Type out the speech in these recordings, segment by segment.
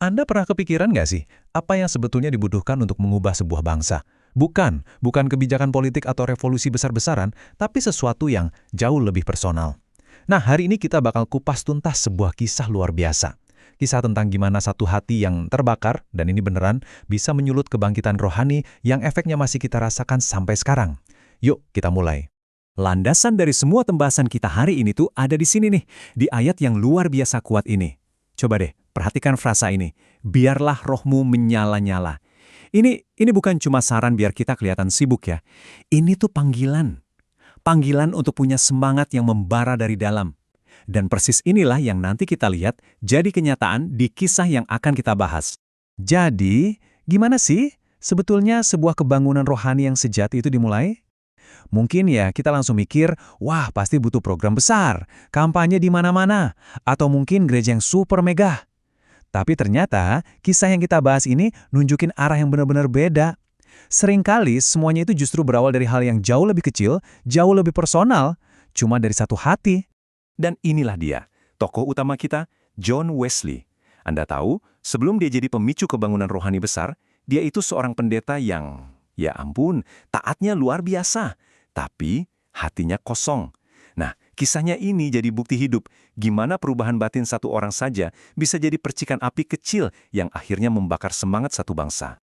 Anda pernah kepikiran nggak sih, apa yang sebetulnya dibutuhkan untuk mengubah sebuah bangsa? Bukan kebijakan politik atau revolusi besar-besaran, tapi sesuatu yang jauh lebih personal. Nah, hari ini kita bakal kupas tuntas sebuah kisah luar biasa. Kisah tentang gimana satu hati yang terbakar, dan ini beneran, bisa menyulut kebangkitan rohani yang efeknya masih kita rasakan sampai sekarang. Yuk, kita mulai. Landasan dari semua pembahasan kita hari ini tuh ada di sini nih, di ayat yang luar biasa kuat ini. Coba deh, perhatikan frasa ini. Biarlah rohmu menyala-nyala. Ini bukan cuma saran biar kita kelihatan sibuk ya. Ini tuh panggilan. Panggilan untuk punya semangat yang membara dari dalam. Dan persis inilah yang nanti kita lihat jadi kenyataan di kisah yang akan kita bahas. Jadi, gimana sih sebetulnya sebuah kebangunan rohani yang sejati itu dimulai? Mungkin ya kita langsung mikir, wah pasti butuh program besar, kampanye di mana-mana, atau mungkin gereja yang super megah. Tapi ternyata kisah yang kita bahas ini nunjukin arah yang benar-benar beda. Seringkali semuanya itu justru berawal dari hal yang jauh lebih kecil, jauh lebih personal, cuma dari satu hati. Dan inilah dia, tokoh utama kita, John Wesley. Anda tahu, sebelum dia jadi pemicu kebangunan rohani besar, dia itu seorang pendeta yang, ya ampun, taatnya luar biasa. Tapi hatinya kosong. Nah, kisahnya ini jadi bukti hidup gimana perubahan batin satu orang saja bisa jadi percikan api kecil yang akhirnya membakar semangat satu bangsa.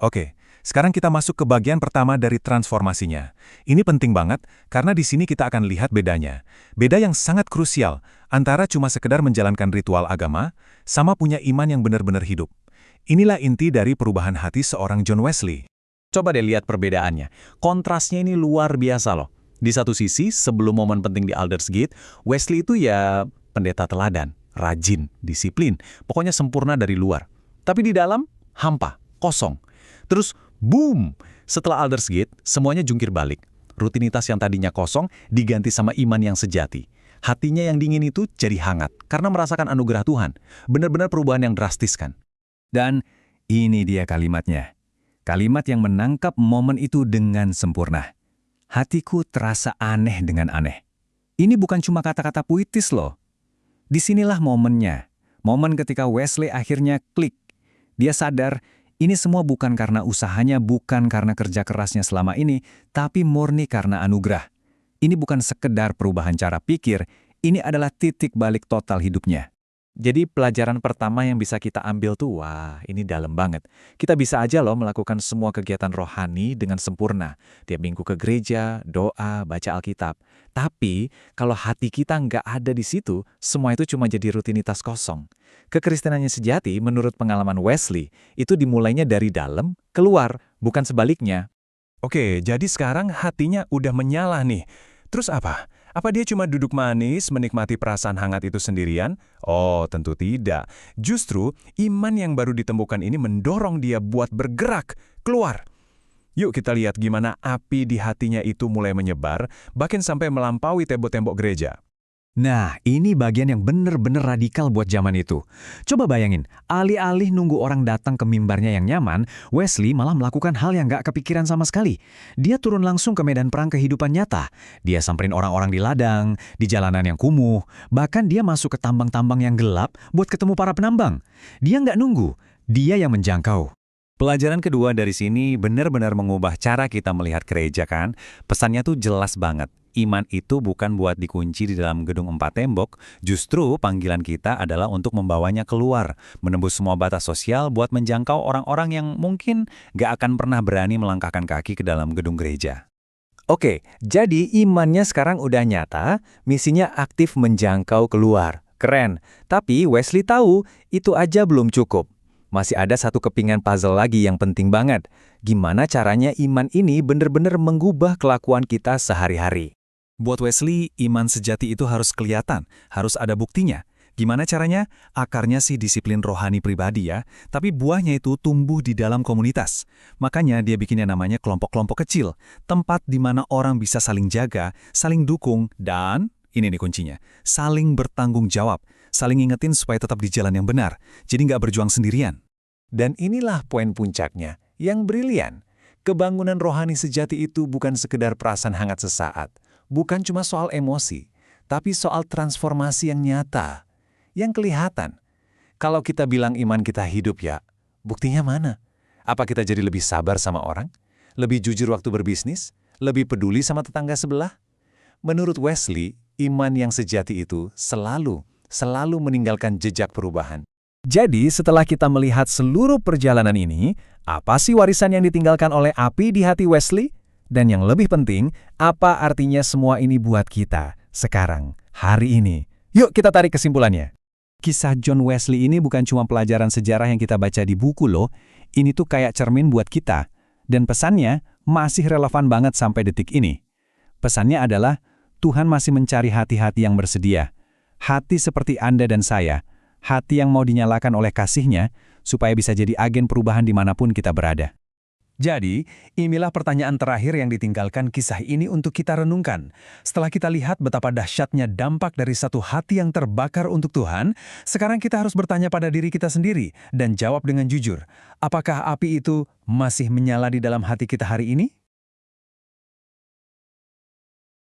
Oke, sekarang kita masuk ke bagian pertama dari transformasinya. Ini penting banget karena di sini kita akan lihat bedanya. Beda yang sangat krusial antara cuma sekedar menjalankan ritual agama sama punya iman yang benar-benar hidup. Inilah inti dari perubahan hati seorang John Wesley. Coba deh lihat perbedaannya. Kontrasnya ini luar biasa loh. Di satu sisi, sebelum momen penting di Aldersgate, Wesley itu ya pendeta teladan, rajin, disiplin, pokoknya sempurna dari luar. Tapi di dalam, hampa, kosong. Terus, boom! Setelah Aldersgate, semuanya jungkir balik. Rutinitas yang tadinya kosong diganti sama iman yang sejati. Hatinya yang dingin itu jadi hangat karena merasakan anugerah Tuhan. Benar-benar perubahan yang drastis kan. Dan ini dia kalimatnya. Kalimat yang menangkap momen itu dengan sempurna. Hatiku terasa aneh dengan aneh. Ini bukan cuma kata-kata puitis loh. Disinilah momennya. Momen ketika Wesley akhirnya klik. Dia sadar, ini semua bukan karena usahanya, bukan karena kerja kerasnya selama ini, tapi murni karena anugerah. Ini bukan sekedar perubahan cara pikir, ini adalah titik balik total hidupnya. Jadi pelajaran pertama yang bisa kita ambil tuh, wah ini dalam banget. Kita bisa aja loh melakukan semua kegiatan rohani dengan sempurna. Tiap minggu ke gereja, doa, baca Alkitab. Tapi kalau hati kita nggak ada di situ, semua itu cuma jadi rutinitas kosong. Kekristenannya sejati, menurut pengalaman Wesley, itu dimulainya dari dalam, keluar, bukan sebaliknya. Oke, jadi sekarang hatinya udah menyala nih. Terus apa? Apa dia cuma duduk manis, menikmati perasaan hangat itu sendirian? Oh, tentu tidak. Justru, iman yang baru ditemukan ini mendorong dia buat bergerak, keluar. Yuk kita lihat gimana api di hatinya itu mulai menyebar, bahkan sampai melampaui tembok-tembok gereja. Nah, ini bagian yang bener-bener radikal buat zaman itu. Coba bayangin, alih-alih nunggu orang datang ke mimbarnya yang nyaman, Wesley malah melakukan hal yang gak kepikiran sama sekali. Dia turun langsung ke medan perang kehidupan nyata. Dia samperin orang-orang di ladang, di jalanan yang kumuh, bahkan dia masuk ke tambang-tambang yang gelap buat ketemu para penambang. Dia nggak nunggu, dia yang menjangkau. Pelajaran kedua dari sini benar-benar mengubah cara kita melihat gereja kan. Pesannya tuh jelas banget. Iman itu bukan buat dikunci di dalam gedung 4 tembok, justru panggilan kita adalah untuk membawanya keluar, menembus semua batas sosial buat menjangkau orang-orang yang mungkin gak akan pernah berani melangkahkan kaki ke dalam gedung gereja. Oke, jadi imannya sekarang udah nyata, misinya aktif menjangkau keluar. Keren, tapi Wesley tahu itu aja belum cukup. Masih ada satu kepingan puzzle lagi yang penting banget. Gimana caranya iman ini benar-benar mengubah kelakuan kita sehari-hari? Buat Wesley, iman sejati itu harus kelihatan, harus ada buktinya. Gimana caranya? Akarnya sih disiplin rohani pribadi ya, tapi buahnya itu tumbuh di dalam komunitas. Makanya dia bikinnya namanya kelompok-kelompok kecil, tempat di mana orang bisa saling jaga, saling dukung, dan, ini nih kuncinya, saling bertanggung jawab, saling ingetin supaya tetap di jalan yang benar, jadi nggak berjuang sendirian. Dan inilah poin puncaknya, yang brilian. Kebangunan rohani sejati itu bukan sekedar perasaan hangat sesaat. Bukan cuma soal emosi, tapi soal transformasi yang nyata, yang kelihatan. Kalau kita bilang iman kita hidup ya, buktinya mana? Apa kita jadi lebih sabar sama orang? Lebih jujur waktu berbisnis? Lebih peduli sama tetangga sebelah? Menurut Wesley, iman yang sejati itu selalu meninggalkan jejak perubahan. Jadi, setelah kita melihat seluruh perjalanan ini, apa sih warisan yang ditinggalkan oleh api di hati Wesley? Dan yang lebih penting, apa artinya semua ini buat kita sekarang, hari ini? Yuk kita tarik kesimpulannya. Kisah John Wesley ini bukan cuma pelajaran sejarah yang kita baca di buku loh, ini tuh kayak cermin buat kita. Dan pesannya masih relevan banget sampai detik ini. Pesannya adalah, Tuhan masih mencari hati-hati yang bersedia. Hati seperti Anda dan saya, hati yang mau dinyalakan oleh kasih-Nya, supaya bisa jadi agen perubahan dimanapun kita berada. Jadi, inilah pertanyaan terakhir yang ditinggalkan kisah ini untuk kita renungkan. Setelah kita lihat betapa dahsyatnya dampak dari satu hati yang terbakar untuk Tuhan, sekarang kita harus bertanya pada diri kita sendiri dan jawab dengan jujur. Apakah api itu masih menyala di dalam hati kita hari ini?